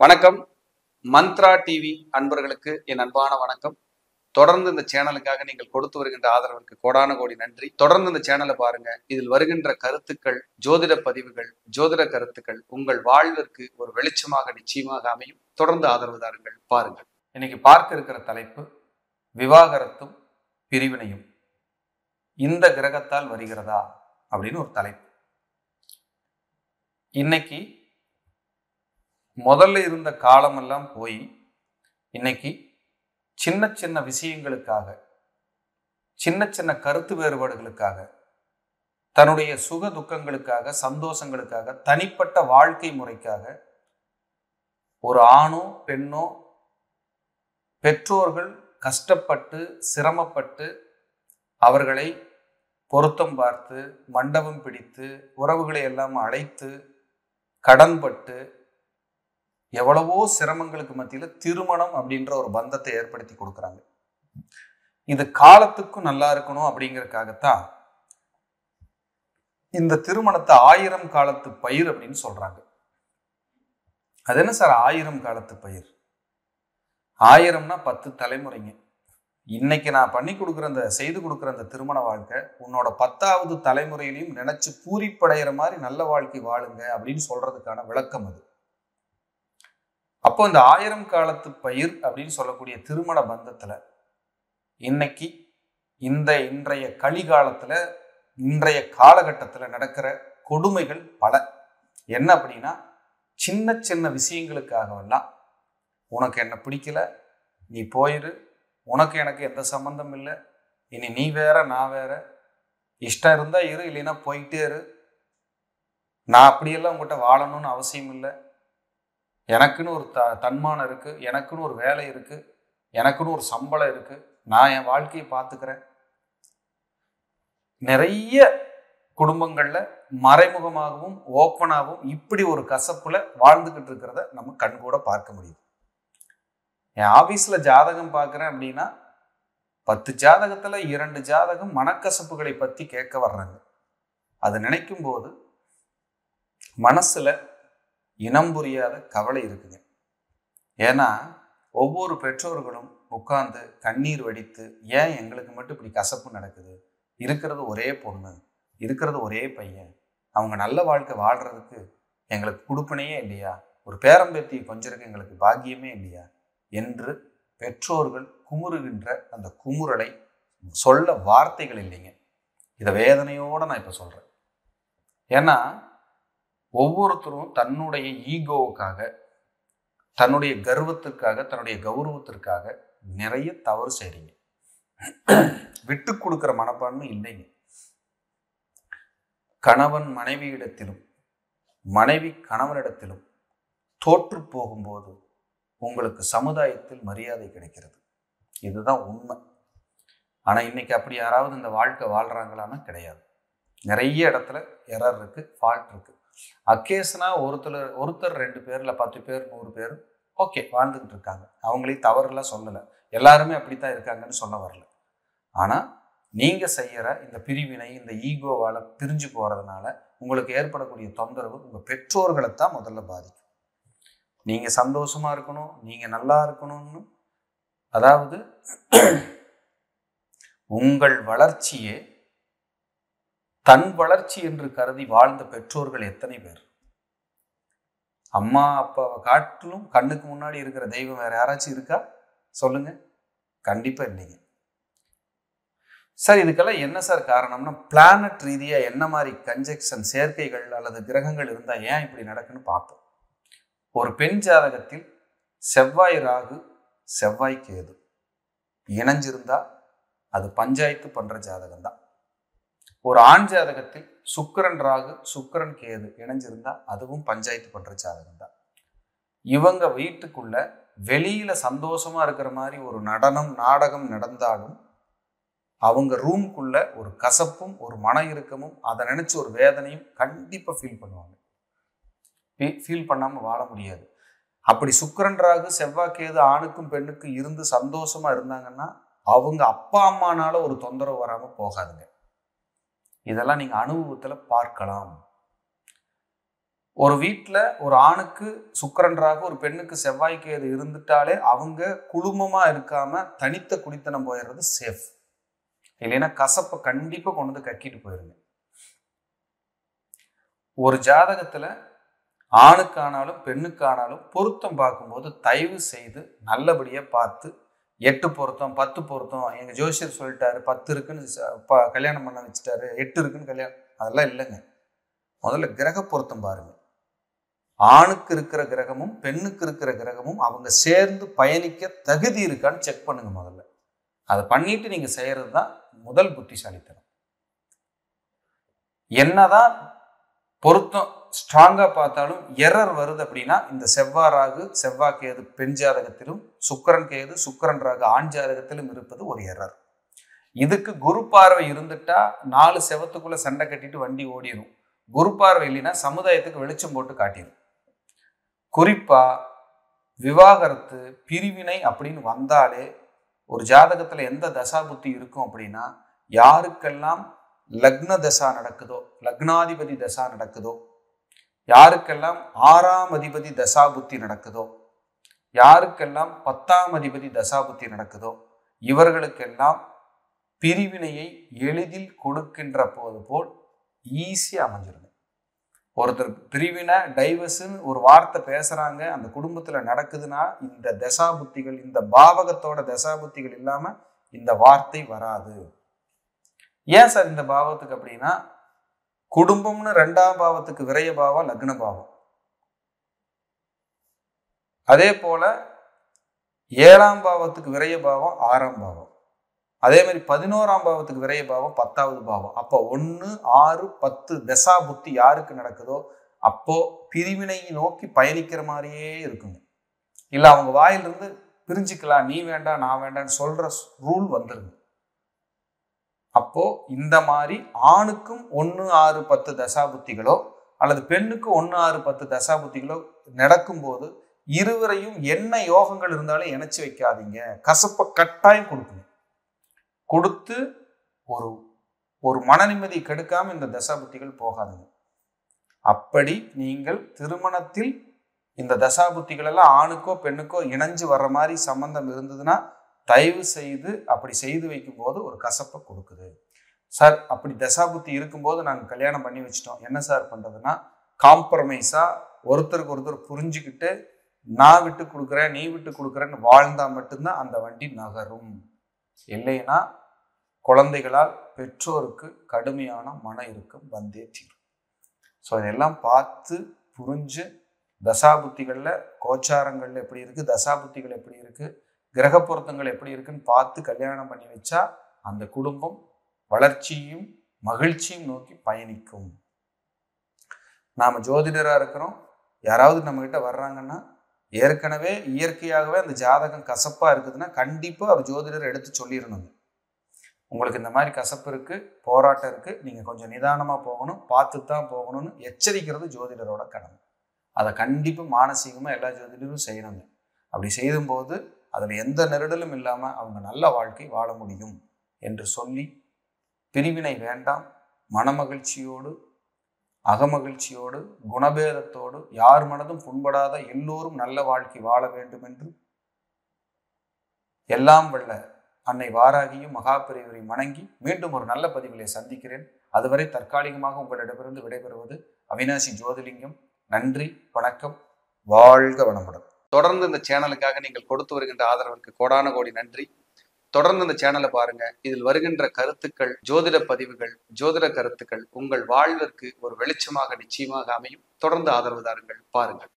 வணக்கம். மந்த்ரா டிவி அன்பர்களுக்கு என் அன்பான வணக்கம். தொடர்ந்து இந்த சேனலுக்காக நீங்கள் கொடுத்து வருகின்ற ஆதரவிற்கு கோடான கோடி நன்றி. தொடர்ந்து இந்த சேனலை பாருங்க. இதில் வருகின்ற கருத்துக்கள், ஜோதிட பதிவுகள், ஜோதிட கருத்துக்கள் உங்கள் வாழ்விற்கு ஒரு வெளிச்சமாக நிச்சயமாக அமையும். தொடர்ந்து ஆதரவு தாருங்கள், பாருங்கள். இன்னைக்கு பார்க்க இருக்கிற தலைப்பு விவாகரத்தும் பிரிவினையும் இந்த கிரகத்தால் வருகிறதா அப்படின்னு ஒரு தலைப்பு. இன்னைக்கு முதல்ல இருந்த காலமெல்லாம் போய் இன்னைக்கு சின்ன சின்ன விஷயங்களுக்காக, சின்ன சின்ன கருத்து வேறுபாடுகளுக்காக, தன்னுடைய சுக துக்கங்களுக்காக, சந்தோஷங்களுக்காக, தனிப்பட்ட வாழ்க்கை முறைக்காக ஒரு ஆணோ பெண்ணோ பெற்றோர்கள் கஷ்டப்பட்டு சிரமப்பட்டு அவர்களை பொருத்தம் பார்த்து மண்டபம் பிடித்து உறவுகளை எல்லாம் அழைத்து கடன்பட்டு எவ்வளவோ சிரமங்களுக்கு மத்தியில திருமணம் அப்படின்ற ஒரு பந்தத்தை ஏற்படுத்தி கொடுக்குறாங்க. இது காலத்துக்கும் நல்லா இருக்கணும் அப்படிங்கறதுக்காகத்தான் இந்த திருமணத்தை 1000 காலத்து பயிர் அப்படின்னு சொல்றாங்க. அது என்ன சார் 1000 காலத்து பயிர்? 1000னா 10 தலைமுறைங்க. இன்னைக்கு நான் பண்ணி கொடுக்குற செய்து கொடுக்குற அந்த திருமண வாழ்க்கை உன்னோட 10வது தலைமுறையிலையும் நினைச்சு பூரிப்படைகிற மாதிரி நல்ல வாழ்க்கை வாழுங்க அப்படின்னு சொல்றதுக்கான விளக்கம் அது. அப்போ இந்த 1000 காலத்து பயிர் அப்படின்னு சொல்லக்கூடிய திருமண பந்தத்துல இன்னைக்கு இன்றைய கலிகாலத்துல இன்றைய காலகட்டத்துல நடக்கிற கொடுமைகள் பல. என்ன அப்படின்னா, சின்ன சின்ன விஷயங்களுக்காகவெல்லாம் உனக்கு என்ன பிடிக்கல, நீ போயிரு, உனக்கு எனக்கு எந்த சம்பந்தம் இல்லை, இனி நீ வேற நான் வேற, இஷ்டம் இருந்தா இரு, இல்லைன்னா போயிட்டே இரு, நான் அப்படியெல்லாம் உங்ககிட்ட வாழணும்னு அவசியம் இல்லை, எனக்குன்னு ஒரு தன்மானம் இருக்கு, எனக்குன்னு ஒரு வேலை இருக்கு, எனக்குன்னு ஒரு சம்பளம் இருக்கு, நான் என் வாழ்க்கையை பார்த்துக்கிறேன். நிறைய குடும்பங்கள்ல மறைமுகமாகவும் ஓப்பனாகவும் இப்படி ஒரு கசப்புல வாழ்ந்துகிட்டு இருக்கிறத நம்ம கண்கூட பார்க்க முடியுது. என் ஆபீஸ்ல ஜாதகம் பார்க்கிறேன் அப்படின்னா 10 ஜாதகத்துல 2 ஜாதகம் மனக்கசப்புகளை பத்தி கேட்க வர்றாங்க. அது நினைக்கும் போது மனசுல இனம் புரியாத கவலை இருக்குங்க. ஏன்னா ஒவ்வொரு பெற்றோர்களும் உட்கார்ந்து கண்ணீர் வடித்து, ஏன் எங்களுக்கு மட்டும் இப்படி கசப்பு நடக்குது, இருக்கிறது ஒரே பொண்ணு, இருக்கிறது ஒரே பையன், அவங்க நல்ல வாழ்க்கை வாழ்றதுக்கு எங்களுக்கு கொடுப்பனையே இல்லையா, ஒரு பேரம்பேத்தி கொஞ்சருக்கு எங்களுக்கு பாக்கியமே இல்லையா என்று பெற்றோர்கள் குமுறுகின்ற அந்த குமுறலை சொல்ல வார்த்தைகள் இல்லைங்க. இதை வேதனையோட நான் இப்ப சொல்றேன். ஏன்னா ஒவ்வொருத்தரும் தன்னுடைய ஈகோவுக்காக, தன்னுடைய கர்வத்திற்காக, தன்னுடைய கௌரவத்திற்காக நிறைய தவறு செய்றீங்க. விட்டு கொடுக்கிற மனப்பான்மை இல்லைங்க. கணவன் மனைவியிடத்திலும் மனைவி கணவனிடத்திலும் தோற்று போகும்போது உங்களுக்கு சமுதாயத்தில் மரியாதை கிடைக்கிறது. இதுதான் உண்மை. ஆனா இன்னைக்கு அப்படி யாராவது இந்த வாழ்க்கை வாழ்றாங்களான்னா கிடையாது. நிறைய இடத்துல எரர் இருக்கு, ஃபால்ட் இருக்கு. அக்கேஷனா ஒருத்தர் 2 பேர்ல 10 பேர் 100 பேர் ஓகே வாழ்ந்துகிட்டு இருக்காங்க. அவங்களையும் தவறுலாம் சொல்லலை, எல்லாருமே அப்படித்தான் இருக்காங்கன்னு சொல்ல வரல. ஆனா நீங்க செய்யற இந்த பிரிவினை, இந்த ஈகோவால பிரிஞ்சு போறதுனால உங்களுக்கு ஏற்படக்கூடிய தொந்தரவு உங்க பெற்றோர்களைத்தான் முதல்ல பாதிக்கும். நீங்க சந்தோஷமா இருக்கணும், நீங்க நல்லா இருக்கணும்னு, அதாவது உங்கள் வளர்ச்சியே தன் வளர்ச்சி என்று கருதி வாழ்ந்த பெற்றோர்கள் எத்தனை பேர்? அம்மா அப்பாவை காட்டிலும் கண்ணுக்கு முன்னாடி இருக்கிற தெய்வம் வேற யாராச்சும் இருக்கா சொல்லுங்க? கண்டிப்பா இல்லைங்க. சார் இதுக்கெல்லாம் என்ன சார் காரணம்னா, பிளானட் ரீதியா என்ன மாதிரி கன்ஜெக்ஷன், சேர்க்கைகள் அல்லது கிரகங்கள் இருந்தா ஏன் இப்படி நடக்குன்னு பார்ப்போம். ஒரு பெண் ஜாதகத்தில் செவ்வாய் ராகு, செவ்வாய் கேது இணைஞ்சிருந்தா அது பஞ்சாயத்து பண்ற ஜாதகம் தான். ஒரு ஆண் ஜாதகத்தில் சுக்கிரன் ராகு, சுக்கிரன் கேது இணைஞ்சிருந்தா அதுவும் பஞ்சாயத்து பண்ற ஜாதகம் தான். இவங்க வீட்டுக்குள்ள வெளியில சந்தோஷமா இருக்கிற மாதிரி ஒரு நடனம் நாடகம் நடந்தாலும் அவங்க ரூம்குள்ள ஒரு கசப்பும் ஒரு மன இறுக்கமும் அதை நினைச்சு ஒரு வேதனையும் கண்டிப்பா ஃபீல் பண்ணுவாங்க. ஃபீல் பண்ணாம வாழ முடியாது. அப்படி சுக்கிரன் ராகு செவ்வாய் கேது ஆணுக்கும் பெண்ணுக்கும் இருந்து சந்தோஷமா இருந்தாங்கன்னா அவங்க அப்பா அம்மானால ஒரு தொந்தரவு வராம போகாதுங்க. இதெல்லாம் நீங்க அனுபவத்துல பார்க்கலாம். ஒரு வீட்டில் ஒரு ஆணுக்கு சுக்கிரன் ராகு, ஒரு பெண்ணுக்கு செவ்வாய் கேது இருந்துட்டாலே அவங்க குடும்பமா இருக்காம தனித்த குடித்தனம் போயிடுறது சேஃப். இல்லைன்னா கசப்பை கண்டிப்பா கொண்டு வந்து கக்கிட்டு போயிருங்க. ஒரு ஜாதகத்துல ஆணுக்கானாலும் பெண்ணுக்கானாலும் பொருத்தம் பார்க்கும்போது தயவு செய்து நல்லபடியா பார்த்து 8 பொருத்தம் 10 பொருத்தம், எங்க ஜோசியர் சொல்லிட்டாரு 10 இருக்குன்னு கல்யாணம் பண்ண வச்சுட்டாரு, 8 இருக்குன்னு கல்யாணம், அதெல்லாம் இல்லைங்க. முதல்ல கிரக பொருத்தம் பாருங்க. ஆணுக்கு இருக்கிற கிரகமும் பெண்ணுக்கு இருக்கிற கிரகமும் அவங்க சேர்ந்து பயணிக்க தகுதி இருக்கான்னு செக் பண்ணுங்க முதல்ல. அதை பண்ணிட்டு நீங்க செய்யறது தான் முதல் புத்திசாலித்தனம். என்னதான் பொருத்தம் ஸ்ட்ராங்கா பார்த்தாலும் எரர் வருது அப்படின்னா, இந்த செவ்வாய் ராகு செவ்வாய் கேது பெண் ஜாதகத்திலும், சுக்கிரன் கேது சுக்கிரன் ராகு ஆண் ஜாதகத்திலும் இருப்பது ஒரு எரர். இதுக்கு குரு பார்வை இருந்துட்டா 4 செவத்துக்குள்ள சண்டை கட்டிட்டு வண்டி ஓடிடும். குரு பார்வை இல்லைன்னா சமுதாயத்துக்கு வெளிச்சம் போட்டு காட்டிடும். குறிப்பா விவாகரத்து பிரிவினை அப்படின்னு வந்தாலே ஒரு ஜாதகத்துல எந்த தசாபுத்தி இருக்கும் அப்படின்னா, யாருக்கெல்லாம் லக்ன தசா நடக்குதோ, லக்னாதிபதி தசா நடக்குதோ, யாருக்கெல்லாம் 6ஆம் அதிபதி தசாபுத்தி நடக்குதோ, யாருக்கெல்லாம் 10ஆம் அதிபதி தசாபுத்தி நடக்குதோ, இவர்களுக்கெல்லாம் பிரிவினையை எளிதில் கொடுக்கின்ற போது போல் ஈஸியா அமைஞ்சிருங்க. ஒருத்தர் பிரிவினை டைவர்ஸ்ன்னு ஒரு வார்த்தை பேசுறாங்க, அந்த குடும்பத்துல நடக்குதுன்னா இந்த தசாபுத்திகள், இந்த பாவகத்தோட தசாபுத்திகள் இல்லாம இந்த வார்த்தை வராது. ஏன் சார் இந்த பாவத்துக்கு அப்படின்னா, குடும்பம்னு 2ஆம் பாவத்துக்கு விரய பாவம் லக்ன பாவம். அதே போல 7ஆம் பாவத்துக்கு விரய பாவம் 6ஆம் பாவம். அதே மாதிரி 11ஆம் பாவத்துக்கு விரய பாவம் 10ஆவது பாவம். அப்போ 1, 6, 10 தசா புத்தி யாருக்கு நடக்குதோ அப்போ பிரிவினையை நோக்கி பயணிக்கிற மாதிரியே இருக்குங்க. இல்லை அவங்க வாயிலிருந்து பிரிஞ்சுக்கலாம், நீ வேண்டாம் நான் வேண்டாம்னு சொல்ற ரூல் வந்துருங்க. அப்போ இந்த மாதிரி ஆணுக்கும் 1, 6, 10 தசாபுத்திகளோ அல்லது பெண்ணுக்கு 1, 6, 10 தசாபுத்திகளோ நடக்கும்போது இருவரையும் என்ன யோகங்கள் இருந்தாலும் இணைச்சு வைக்காதீங்க. கசப்பை கட்டாயம் கொடுக்குங்க. கொடுத்து ஒரு மன நிம்மதி கெடுக்காம இந்த தசாபுத்திகள் போகாதுங்க. அப்படி நீங்கள் திருமணத்தில் இந்த தசாபுத்திகள் எல்லாம் ஆணுக்கோ பெண்ணுக்கோ இணைஞ்சு வர்ற மாதிரி சம்பந்தம் இருந்ததுன்னா தயவு செய்து அப்படி செய்து வைக்கும் போது ஒரு கசப்பை கொடுக்குது. சார் அப்படி தசாபுத்தி இருக்கும்போது நாங்கள் கல்யாணம் பண்ணி வச்சிட்டோம், என்ன சார் பண்றதுன்னா, காம்ப்ரமைஸா ஒருத்தருக்கு ஒருத்தர் புரிஞ்சுக்கிட்டு நான் விட்டு கொடுக்குறேன் நீ விட்டு கொடுக்குறேன்னு வாழ்ந்தா மட்டும்தான் அந்த வண்டி நகரும். இல்லைன்னா குழந்தைகளால் பெற்றோருக்கு கடுமையான மன இறுக்கம் வந்தே தீரும். ஸோ இதெல்லாம் பார்த்து புரிஞ்சு தசாபுத்திகள்ல கோச்சாரங்கள்ல எப்படி இருக்கு, தசாபுத்திகள் எப்படி இருக்கு, கிரக பொருத்தங்கள் எப்படி இருக்குன்னு பார்த்து கல்யாணம் பண்ணி வச்சா அந்த குடும்பம் வளர்ச்சியும் மகிழ்ச்சியும் நோக்கி பயணிக்கும். நாம ஜோதிடரா இருக்கிறோம், யாராவது நம்ம கிட்ட வர்றாங்கன்னா ஏற்கனவே இயற்கையாகவே அந்த ஜாதகம் கசப்பா இருக்குதுன்னா கண்டிப்பா அவர் ஜோதிடர் எடுத்து சொல்லிடணுங்க. உங்களுக்கு இந்த மாதிரி கசப்பு இருக்கு, போராட்டம் இருக்கு, நீங்க கொஞ்சம் நிதானமா போகணும், பார்த்து தான் போகணும்னு எச்சரிக்கிறது ஜோதிடரோட கடமை. அதை கண்டிப்பா மானசீகமா எல்லா ஜோதிடரும் செய்யணுங்க. அப்படி செய்யும்போது அதுல எந்த நெருடலும் இல்லாம அவங்க நல்ல வாழ்க்கை வாழ முடியும் என்று சொல்லி, பிரிவினை வேண்டாம், மனமகிழ்ச்சியோடு அகமகிழ்ச்சியோடு குணபேதத்தோடு யார் மனதும் புண்படாத எல்லோரும் நல்ல வாழ்க்கை வாழ வேண்டும் என்று எல்லாம் வல்ல அன்னை வாராகியும் மகாபெரிவரை வணங்கி மீண்டும் ஒரு நல்ல பதிவிலே சந்திக்கிறேன். அதுவரை தற்காலிகமாக உங்களிடமிருந்து விடைபெறுவது அவினாசி ஜோதிலிங்கம். நன்றி, வணக்கம், வாழ்க வளமுடன். தொடர்ந்து இந்த சேனலுக்காக நீங்கள் கொடுத்து வருகின்ற ஆதரவிற்கு கோடான கோடி நன்றி. தொடர்ந்து இந்த சேனலை பாருங்க. இதில் வருகின்ற கருத்துக்கள், ஜோதிட பதிவுகள், ஜோதிட கருத்துக்கள் உங்கள் வாழ்விற்கு ஒரு வெளிச்சமாக நிச்சயமாக அமையும். தொடர்ந்து ஆதரவு தாருங்கள், பாருங்கள்.